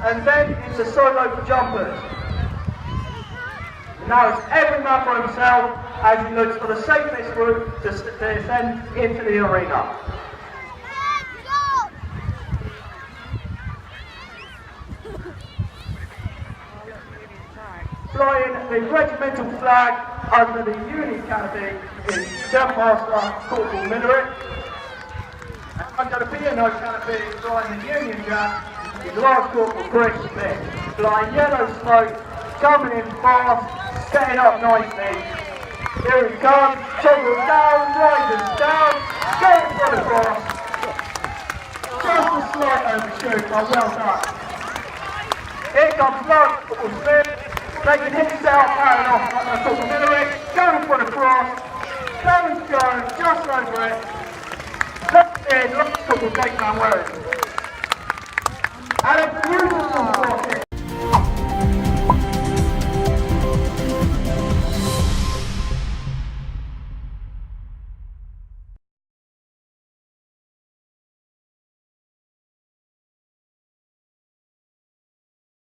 and then into solo jumpers. Now it's every man for himself as he looks for the safest route to descend into the arena. Flying the regimental flag under the Union canopy is Jumpmaster Corporal Minerick. And under the P&O canopy flying the Union Jack is Lance Corporal Chris Smith. Flying yellow smoke, coming in fast, setting up nicely. Here he comes, toggle down, rises down, going for the cross. Just a slight overshoot, but well done. Here comes Lance Corporal Smith. Taking his out, firing off like the Corporal Minerick, going for the cross, going, just over it. Left in, Lance Corporal Gateman Warren. And